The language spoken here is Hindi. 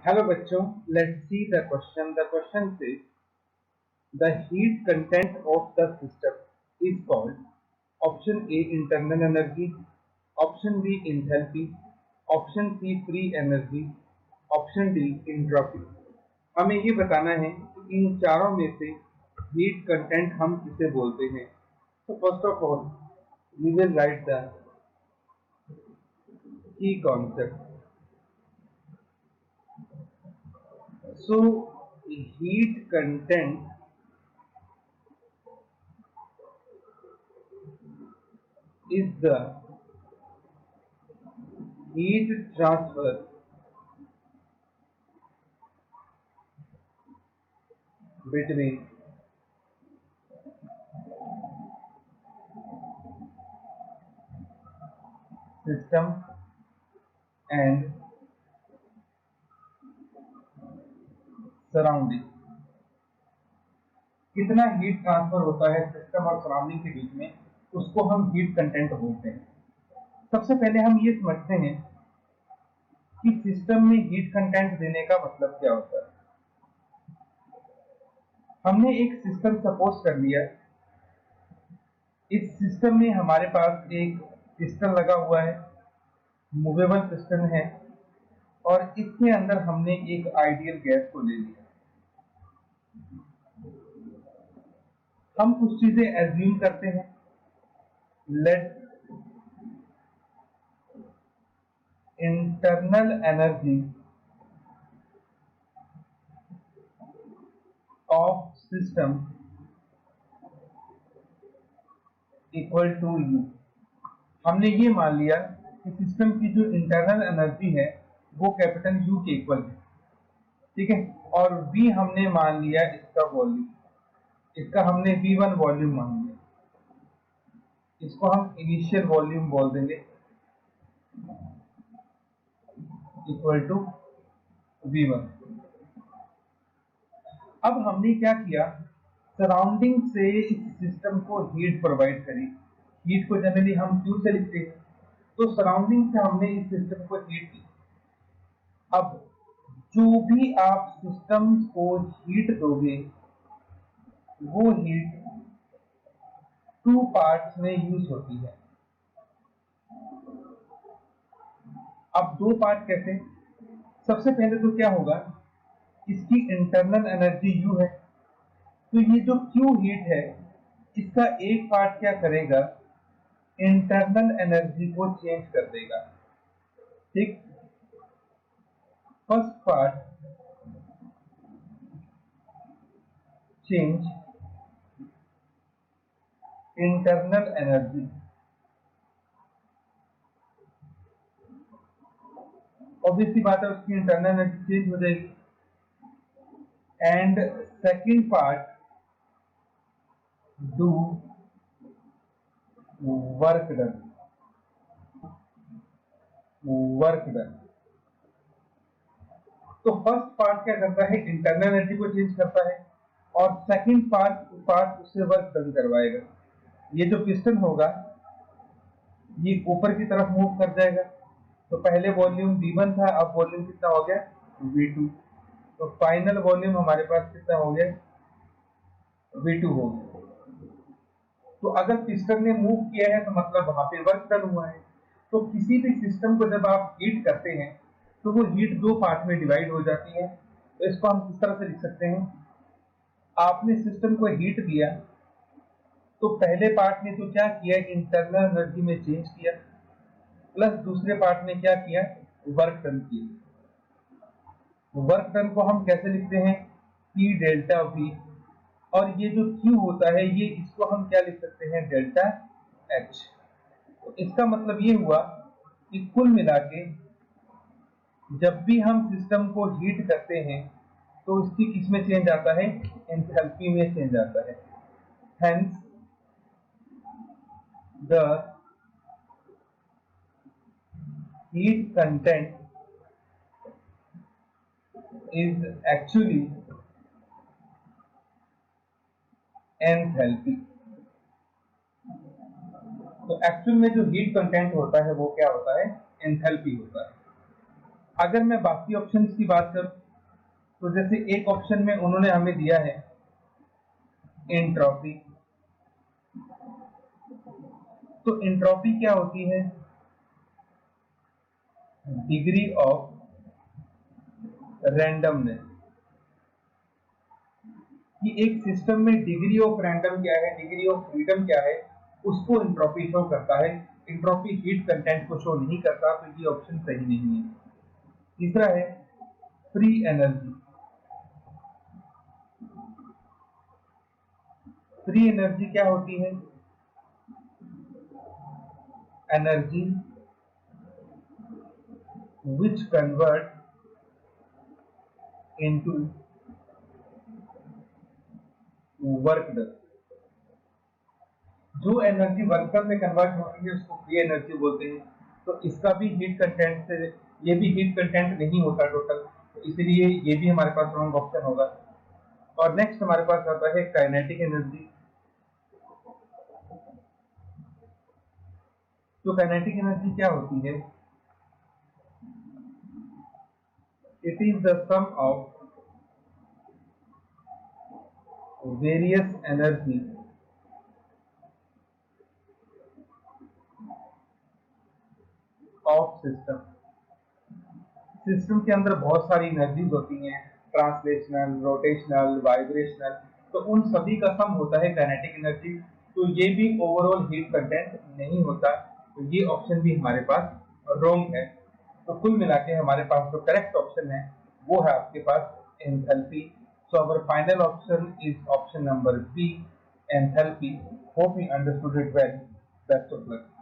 हेलो बच्चों, let's see the question. The question says the heat content of the system is called option A internal energy, option B enthalpy, option C free energy, option D entropy. हमें ये बताना है कि इन चारों में से हीट कंटेंट हम किसे बोलते हैं. So first of all, we will write the key concept. So heat content is the heat transfer between system and surrounding. कितना हीट ट्रांसफर होता है सिस्टम और सराउंडिंग के बीच में, उसको हम हीट कंटेंट बोलते हैं. सबसे पहले हम ये समझते हैं कि सिस्टम में हीट कंटेंट देने का मतलब क्या होता है. हमने एक सिस्टम सपोज कर लिया. इस सिस्टम में हमारे पास एक पिस्टन लगा हुआ है, मूवेबल पिस्टन है, और इसके अंदर हमने एक आइडियल गैस को ले लिया. हम कुछ चीजें एज्यूम करते हैं. Let internal energy of system equal to U. हमने ये मान लिया कि सिस्टम की जो इंटरनल एनर्जी है वो कैपिटल यू के इक्वल है. ठीक है. और V हमने मान लिया इसका वॉल्यूम. इसका हमने V1 वॉल्यूम मान लिया. इसको हम इनिशियल वॉल्यूम बोल देंगे इक्वल टू V1. अब हमने क्या किया, सराउंडिंग से इस सिस्टम को हीट प्रोवाइड करी. हीट को जनरली हम Q से लिखते हैं, तो सराउंडिंग से हमने इस सिस्टम को हीट दी. अब जो भी आप सिस्टम को हीट दोगे वो हीट टू पार्ट्स में यूज होती है. अब दो पार्ट कैसे? सबसे पहले तो क्या होगा, इसकी इंटरनल एनर्जी U है, तो ये जो Q हीट है इसका एक पार्ट क्या करेगा, इंटरनल एनर्जी को चेंज कर देगा. ठीक. First part change internal energy. Obviously बात है, उसकी इंटरनल एनर्जी चेंज हो जाएगी. And second part do work done. Work done. तो फर्स्ट पार्ट क्या करता है, इंटरनल एनर्जी को चेंज करता है, और सेकंड पार्ट उससे वर्क डन करवाएगा. ये जो पिस्टन होगा ये ऊपर की तरफ मूव कर जाएगा. तो पहले वॉल्यूम V1 था, अब वॉल्यूम कितना हो गया, V2. तो फाइनल वॉल्यूम हमारे पास कितना हो गया, V2 हो गया. तो अगर पिस्टन ने मूव किया है तो मतलब वहां पे वर्क डन हुआ है. तो किसी भी सिस्टम को जब आप हीट करते हैं तो वो हीट दो पार्ट में डिवाइड हो जाती है. तो इसको हम किस तरह से लिख सकते हैं, आपने सिस्टम को हीट दिया तो पहले पार्ट ने तो क्या किया, इंटरनल एनर्जी में चेंज किया, प्लस दूसरे पार्ट ने क्या किया, वर्क डन किया. वर्क डन को हम कैसे लिखते हैं, P डेल्टा V, और ये जो Q होता है ये इसको हम क्या लिख सकते हैं, डेल्टा H. तो इसका मतलब ये हुआ कि कुल मिला के जब भी हम सिस्टम को हीट करते हैं तो इसकी किसमें चेंज आता है, एंथैल्पी में चेंज आता है. Hence the heat content is actually enthalpy. तो एक्चुअल में जो हीट कंटेंट होता है वो क्या होता है, एंथैल्पी होता है. अगर मैं बाकी ऑप्शंस की बात करूं तो जैसे एक ऑप्शन में उन्होंने हमें दिया है एंट्रोपी। तो एंट्रोपी क्या होती है? Degree of randomness. कि एक सिस्टम में डिग्री ऑफ रैंडम क्या है, डिग्री ऑफ फ्रीडम क्या है, उसको एंट्रोपी शो करता है। एंट्रोपी हीट कंटेंट को शो नहीं करता, तो ये ऑप्शन सही नहीं है। तीसरा है फ्री एनर्जी। फ्री एनर्जी क्या होती है? Energy which convert into work done। जो एनर्जी वर्क डन में कन्वर्ट होती है उसको फ्री एनर्जी बोलते हैं। तो इसका भी हीट कंटेंट से, ये भी हीट कंटेंट नहीं होता टोटल, तो इसलिए ये भी हमारे पास रॉन्ग ऑप्शन होगा। और नेक्स्ट हमारे पास आता है काइनेटिक एनर्जी। तो काइनेटिक एनर्जी क्या होती है? It is the sum of various energy of system. System के अंदर बहुत सारी एनर्जीज होती हैं, ट्रांसलेशनल, रोटेशनल, वाइब्रेशनल, तो उन सभी का सम होता है काइनेटिक एनर्जी। तो ये भी ओवरऑल हीट कंटेंट नहीं होता, तो ये ऑप्शन भी हमारे पास रॉन्ग है। तो कुल मिला के हमारे पास जो करेक्ट ऑप्शन है वो है आपके पास enthalpy. So our final option is option number b, enthalpy. Hope you understood it well. Best of luck.